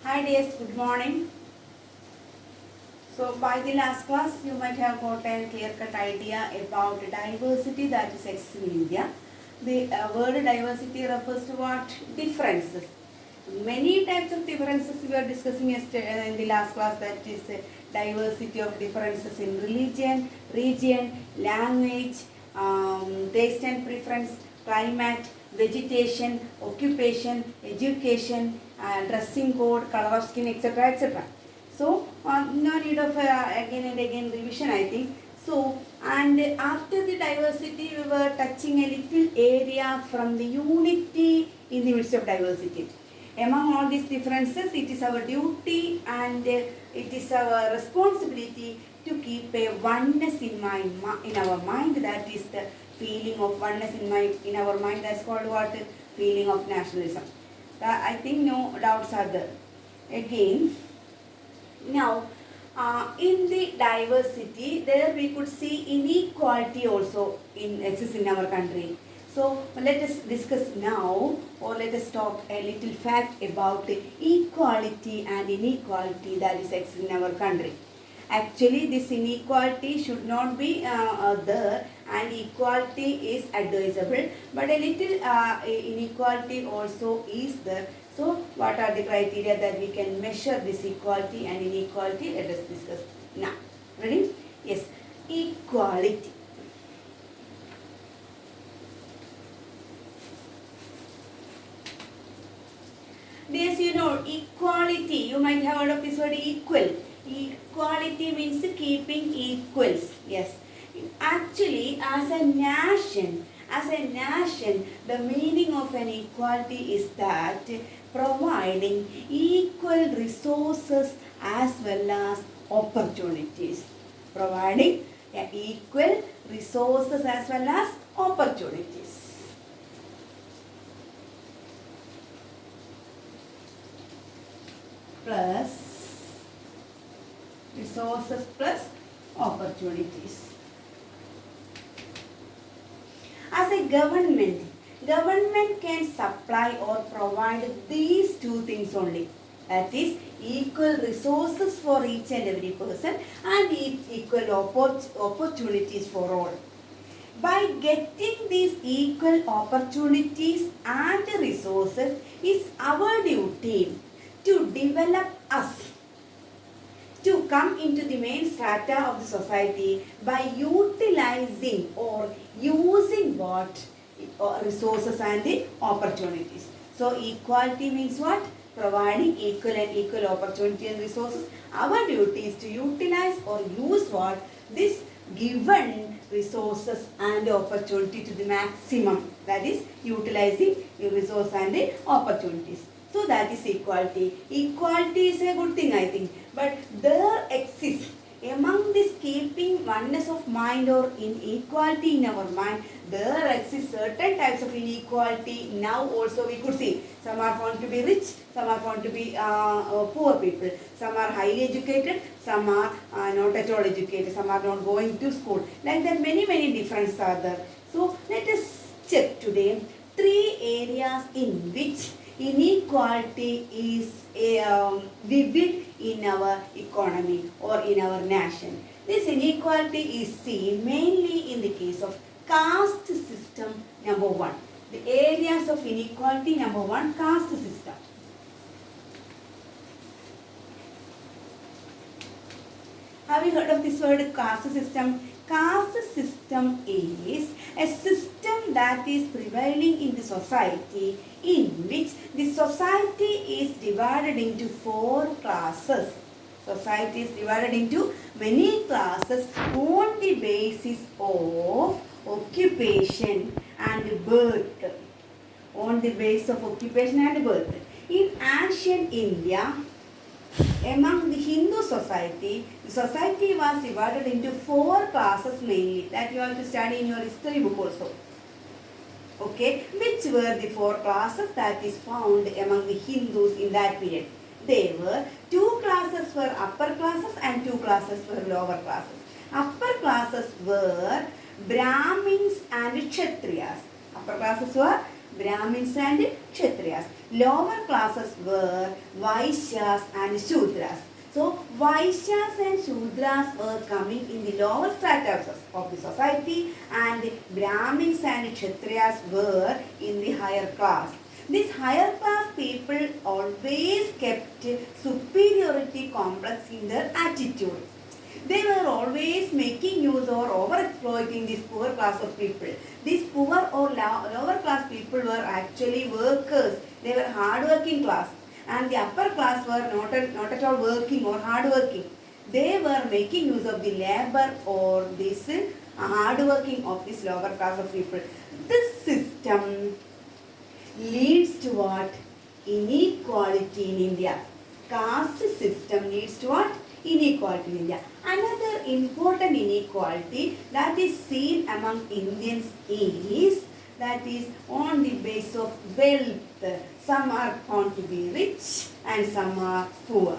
Hi dears, good morning. So by the last class, you might have got a clear-cut idea about diversity that is exists in India. The word diversity refers to what? Differences. Many types of differences we were discussing yesterday in the last class, that is diversity of differences in religion, region, language, taste and preference, climate, vegetation, occupation, education, dressing code, color of skin, etc. etc. So, no need of again and again revision, I think. So, and after the diversity, we were touching a little area from the unity in the midst of diversity. Among all these differences, it is our duty and it is our responsibility to keep a oneness in our mind. That is the feeling of oneness in our mind. That's called what? Feeling of nationalism. I think no doubts are there. Again, now, in the diversity, there we could see inequality also exists in our country. So, let us discuss now, or let us talk a little fact about equality and inequality that is exists in our country. Actually, this inequality should not be there, and equality is advisable, but a little inequality also is there. So, what are the criteria that we can measure this equality and inequality? Let us discuss now. Ready? Yes. Equality. Yes, you know, equality. You might have heard of this word equal. Equality means keeping equals. Yes. Actually, as a nation, the meaning of an equality is that providing equal resources as well as opportunities. Providing equal resources as well as opportunities. Plus resources plus opportunities. As a government can supply or provide these two things only. That is equal resources for each and every person and equal opportunities for all. By getting these equal opportunities and resources, is our duty to develop us to come into the main strata of the society by utilizing or using what? Resources and the opportunities. So, equality means what? Providing equal opportunity and resources. Our duty is to utilize or use what? This given resources and opportunity to the maximum. That is utilizing resource and the opportunities. So that is equality. Equality is a good thing, I think. But there exists among this keeping oneness of mind or inequality in our mind, there exists certain types of inequality. Now also we could see some are found to be rich, some are found to be poor people, some are highly educated, some are not at all educated, some are not going to school. Like that, many differences are there. So let us check today 3 areas in which inequality is vivid in our economy or in our nation. This inequality is seen mainly in the case of caste system, number 1. The areas of inequality, number 1, caste system. Have you heard of this word caste system? Caste system is a system that is prevailing in the society in which the society is divided into 4 classes. Society is divided into many classes on the basis of occupation and birth. On the basis of occupation and birth. In ancient India, among the Hindu society, the society was divided into 4 classes mainly. That you have to study in your history book also. Okay, which were the 4 classes that is found among the Hindus in that period? They were 2 classes were upper classes and 2 classes were lower classes. Upper classes were Brahmins and Kshatriyas. Upper classes were Brahmins and Kshatriyas. Lower classes were Vaishyas and Shudras. So Vaishyas and Shudras were coming in the lower strata of the society, and Brahmins and Kshatriyas were in the higher class. These higher class people always kept superiority complex in their attitude. They were always making use or over-exploiting this poor class of people. These poor or lower class people were actually workers. They were hard-working class. And the upper class were not at all working or hard-working. They were making use of the labor or this hard-working of this lower class of people. This system leads to what? Inequality in India. Caste system leads to what? Inequality in India. Another important inequality that is seen among Indians is that is on the base of wealth. Some are found to be rich and some are poor.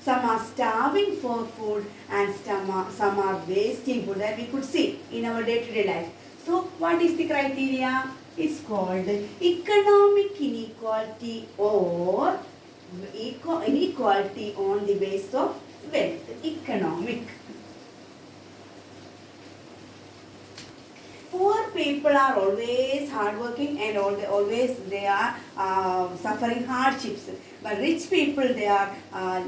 Some are starving for food and some are wasting food, that we could see in our day-to-day life. So what is the criteria? It's called economic inequality or inequality on the base of wealth. Economic. Poor people are always hardworking and always they are suffering hardships. But rich people, they are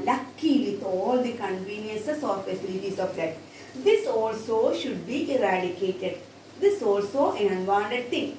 lucky with all the conveniences or facilities of life. This also should be eradicated. This also an unwanted thing.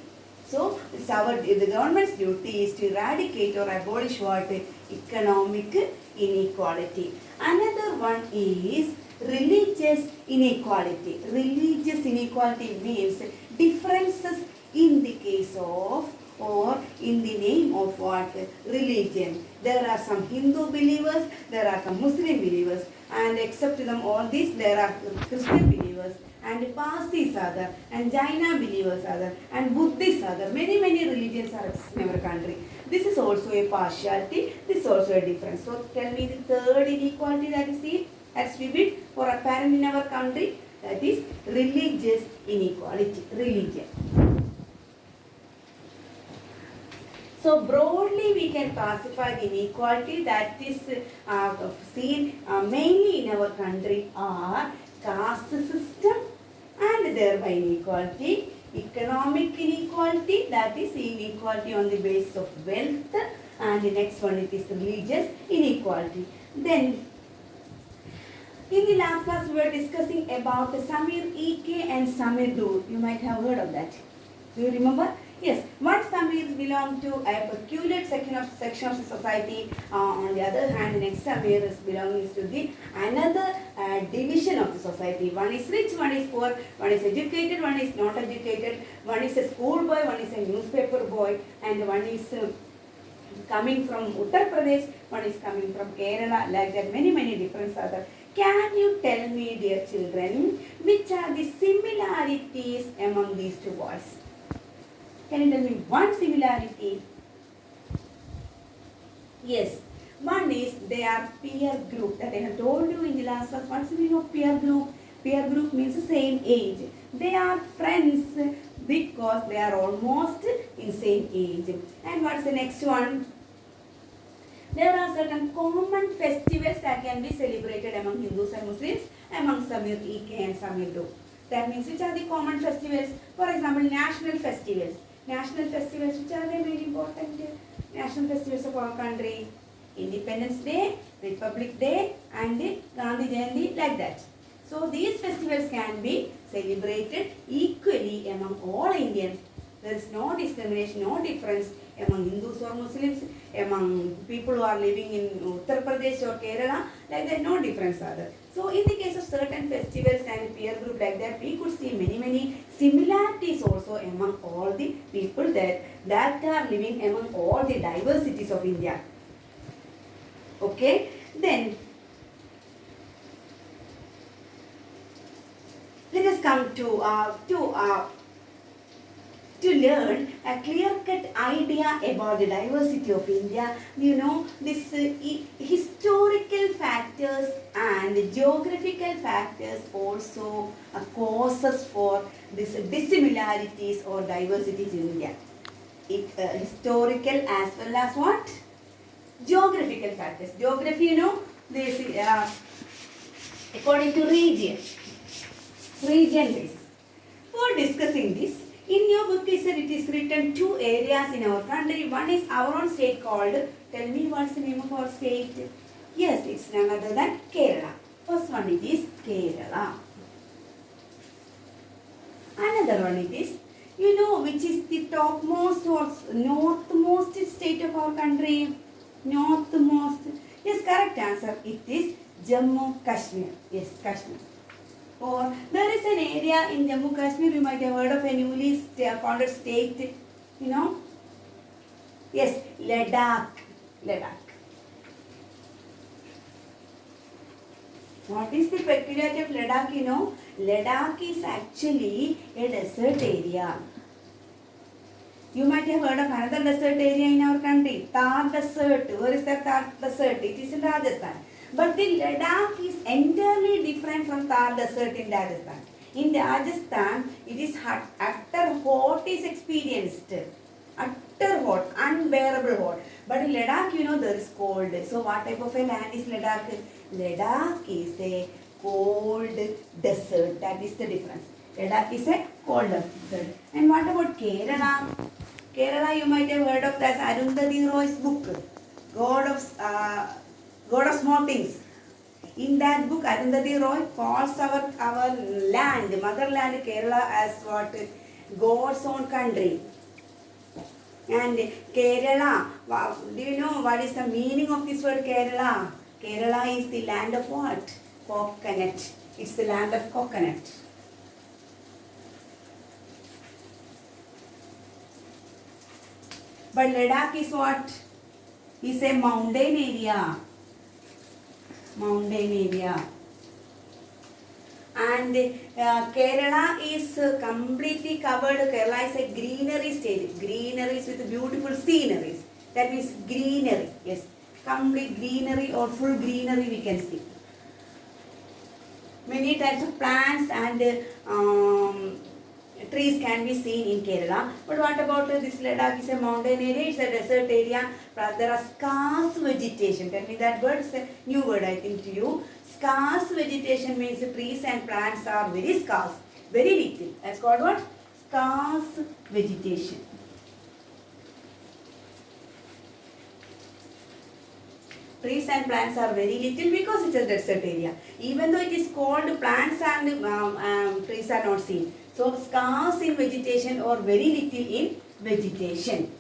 So the government's duty is to eradicate or abolish what? Economic inequality. Another one is religious inequality. Religious inequality means differences in the case of or in the name of what? Religion. There are some Hindu believers, there are some Muslim believers, and except them all these, there are Christian believers, and Parsis are there, and Jaina believers are there, and Buddhists are there. Many religions are in our country. This is also a partiality, this is also a difference. So tell me the third inequality that is seen as vivid or apparent in our country, that is religious inequality, religion. So broadly we can classify the inequality that is seen mainly in our country are caste system and thereby inequality, economic inequality, that is inequality on the basis of wealth, and the next one it is religious inequality. Then in the last class we were discussing about Samir E.K. and Samir Dur. You might have heard of that. Do you remember? Yes, one Samir belong to a peculiar section of the society. On the other hand, the next Samir is belonging to the another division of the society. One is rich, one is poor, one is educated, one is not educated, one is a school boy, one is a newspaper boy, and one is coming from Uttar Pradesh, one is coming from Kerala, like that many different other. Can you tell me, dear children, which are the similarities among these two boys? Can you tell me one similarity? Yes, one is they are peer group. That I have told you in the last class. What's the meaning of peer group? Peer group means the same age. They are friends because they are almost in same age. And what's the next one? There are certain common festivals that can be celebrated among Hindus and Muslims, among Samir E.K. and Samir Dur. That means which are the common festivals? For example, national festivals. National festivals, which are very important national festivals of our country? Independence Day, Republic Day, and Gandhi Jayanti, like that. So these festivals can be celebrated equally among all Indians. There is no discrimination, no difference among Hindus or Muslims, among people who are living in Uttar Pradesh or Kerala, like that, no difference are there. So in the case of certain festivals and peer group like that, we could see many similarities also among all the people that are living among all the diversities of India. Okay, then let us come to learn a clear-cut idea about the diversity of India. You know, this historical factors and geographical factors also causes for this dissimilarities or diversities in India. historical as well as what? Geographical factors. Geography, you know, this according to region basis. For discussing this, in your book it is written two areas in our country. One is our own state called, tell me what's the name of our state? Yes, it's none other than Kerala. First one it is Kerala. Another one it is, you know which is the topmost or northmost state of our country? Northmost. Yes, correct answer. It is Jammu Kashmir. Yes, Kashmir. Or there is an area in Jammu Kashmir, you might have heard of a newly founded state, you know. Yes, Ladakh. What is the peculiarity of Ladakh, you know? Ladakh is actually a desert area. You might have heard of another desert area in our country, Thar Desert. Where is that Thar Desert? It is in Rajasthan. But the Ladakh is entirely different from Thar Desert in Rajasthan. In Rajasthan, it is utter hot is experienced. Utter hot, unbearable hot. But in Ladakh, you know, there is cold. So what type of a land is Ladakh? Ladakh is a cold desert. That is the difference. Ladakh is a cold desert. And what about Kerala? Kerala, you might have heard of that Arundhati Roy's book, God of Small Things. In that book, Arundhati Roy calls our land, motherland Kerala as what? God's own country. And Kerala, do you know what is the meaning of this word Kerala? Kerala is the land of what? Coconut. It's the land of coconut. But Ladakh is what? Is a mountain area. And Kerala is completely covered. Kerala is a greenery state. Greeneries with beautiful sceneries. That means greenery. Yes. Complete greenery or full greenery we can see. Many types of plants and trees can be seen in Kerala. But what about this Ladakh is a mountain area, it's a desert area. There are scarce vegetation. Tell me that word is a new word I think to you. Scarce vegetation means the trees and plants are very scarce, very little. That's called what? Scarce vegetation. Trees and plants are very little because it's a desert area. Even though it is called, plants and trees are not seen. So scarce in vegetation or very little in vegetation.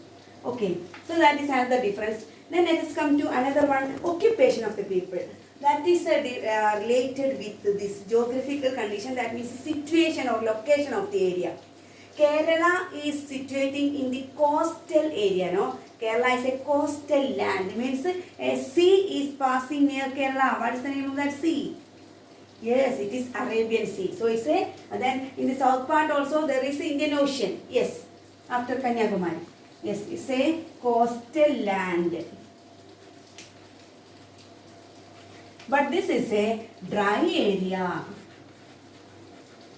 Okay, so that is another difference. Then let us come to another one, occupation of the people. That is related with this geographical condition, that means situation or location of the area. Kerala is situating in the coastal area, no? Kerala is a coastal land, means a sea is passing near Kerala. What is the name of that sea? Yes, it is Arabian Sea. So it's a, then in the south part also there is the Indian Ocean. Yes, after Kanyakumari. Yes, it's a coastal land. But this is a dry area.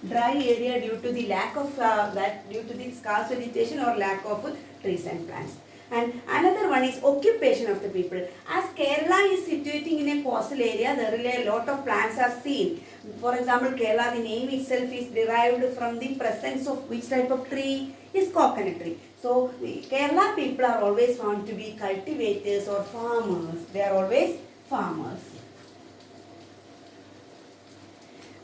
Dry area due to the lack of due to the scarce vegetation or lack of trees and plants. And another one is occupation of the people. As Kerala is situating in a coastal area, there are a lot of plants are seen. For example, Kerala, the name itself is derived from the presence of which type of tree? Is coconut tree. So, the Kerala people are always found to be cultivators or farmers. They are always farmers.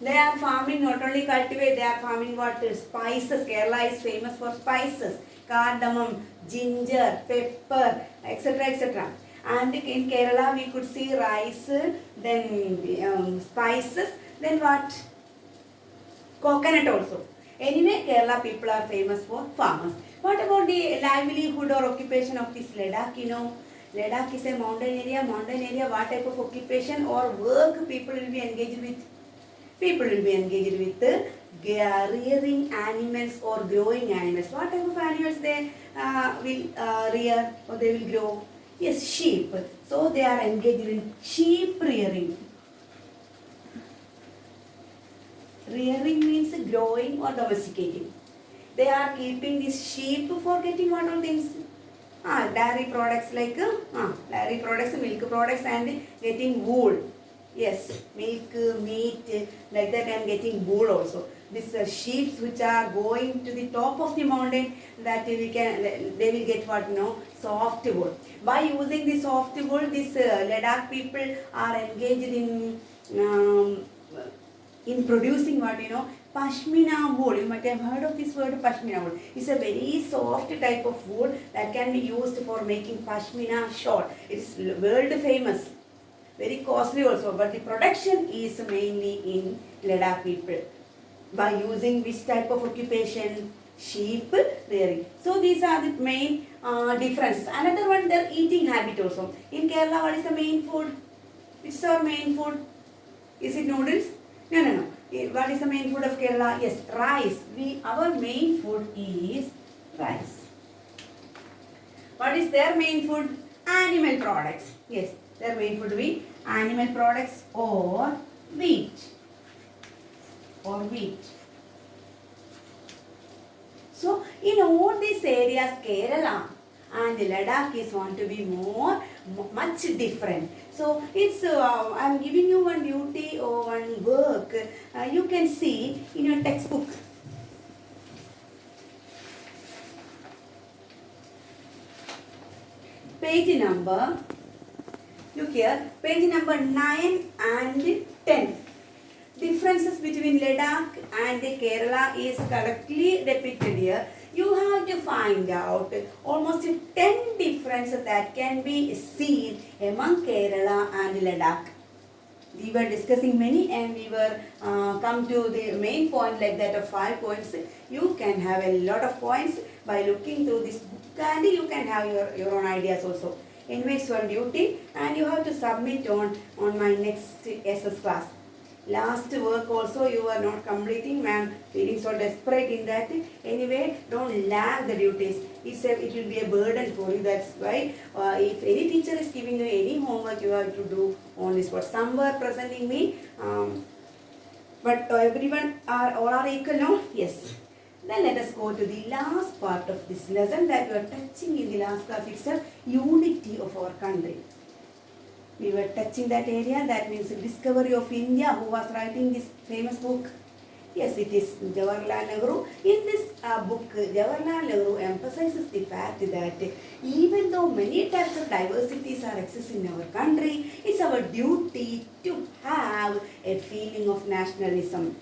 They are farming, not only cultivate, they are farming what? Spices. Kerala is famous for spices. Cardamom, ginger, pepper, etc. etc. And in Kerala we could see rice, then spices, then what? Coconut also. Anyway, Kerala people are famous for farmers. What about the livelihood or occupation of this Ladakh? You know, Ladakh is a mountain area. Mountain area, what type of occupation or work people will be engaged with? People will be engaged with rearing animals or growing animals. What type of animals they will rear or they will grow? Yes, sheep. So they are engaged in sheep rearing. Rearing means growing or domesticating. They are keeping this sheep for getting what all things? Dairy products like dairy products, milk products, and getting wool. Yes, milk, meat, like that, and getting wool also. These sheep which are going to the top of the mountain, that they will get what, soft wool. By using the soft wool, this Ladakh people are engaged in producing what, pashmina wool. You might have heard of this word, pashmina wool. It's a very soft type of wool that can be used for making pashmina shawl. It's world famous, very costly also, but the production is mainly in Ladakh people. By using which type of occupation? Sheep rearing. So these are the main differences. Another one, their eating habit also. In Kerala, what is the main food? Which is our main food? Is it noodles? No. What is the main food of Kerala? Yes, rice. Our main food is rice. What is their main food? Animal products. Yes, their main food will be animal products or wheat. So in all these areas, Kerala and Ladakh is want to be much different. So it's I'm giving you one duty or one work. You can see in your textbook. Page number, look here, page number 9 and 10. Differences between Ladakh and Kerala is correctly depicted here. You have to find out almost 10 differences that can be seen among Kerala and Ladakh. We were discussing many and we were come to the main point like that of 5 points. You can have a lot of points by looking through this book, and you can have your own ideas also. Anyway, it's one duty and you have to submit on my next SS class. Last work also you are not completing, ma'am, feeling so desperate in that. Anyway, don't lag the duties. It will be a burden for you. That's why if any teacher is giving you any homework, you have to do on this spot. Some were presenting me, but everyone all are equal, no? Yes. Then let us go to the last part of this lesson that we are touching in the last class itself, unity of our country. We were touching that area, that means the discovery of India. Who was writing this famous book? Yes, it is Jawaharlal Nehru. In this book, Jawaharlal Nehru emphasizes the fact that even though many types of diversities are existing in our country, it's our duty to have a feeling of nationalism.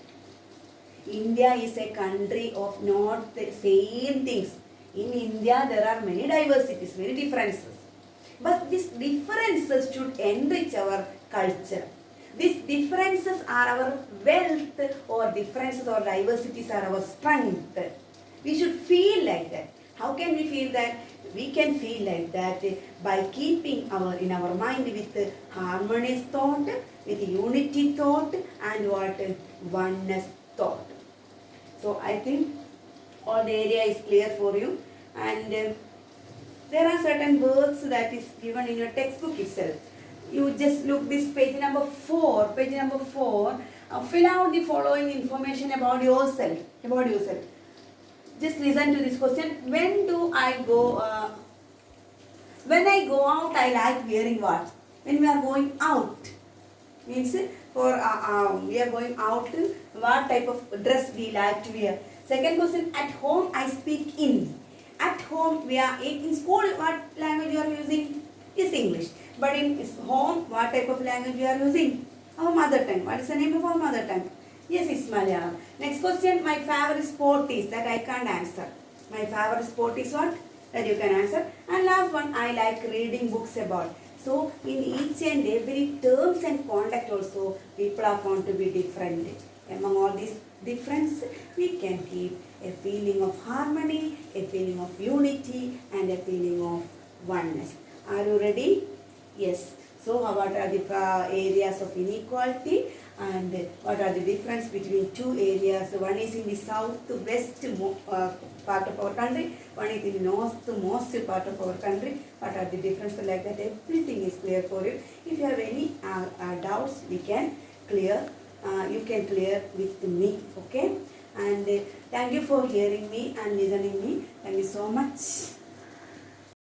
India is a country of not the same things. In India, there are many diversities, many differences. But these differences should enrich our culture. These differences are our wealth, or differences or diversities are our strength. We should feel like that. How can we feel that? We can feel like that by keeping in our mind with harmonious thought, with unity thought, and oneness thought. So I think all the area is clear for you, and there are certain words that is given in your textbook itself. You just look this page number 4. Page number 4. Fill out the following information about yourself. Just listen to this question. When do I go? When I go out, I like wearing what? When we are going out, means for we are going out, what type of dress we like to wear. Second question. At home, I speak in. At home, we are in school, what language you are using? Is English. But in home, what type of language you are using? Our mother tongue. What is the name of our mother tongue? Yes, it's Malayalam. Next question, my favorite sport is, that I can't answer. My favorite sport is what? That you can answer. And last one, I like reading books about. So, in each and every terms and conduct also, people are found to be different. Among all these differences, we can keep a feeling of harmony, a feeling of unity, and a feeling of oneness. Are you ready? Yes. So what are the areas of inequality, and what are the difference between two areas? One is in the southwest part of our country, one is in the northmost part of our country. What are the differences like that? Everything is clear for you. If you have any doubts, we can clear. You can clear with me, okay? and thank you for hearing me and listening me. Thank you so much.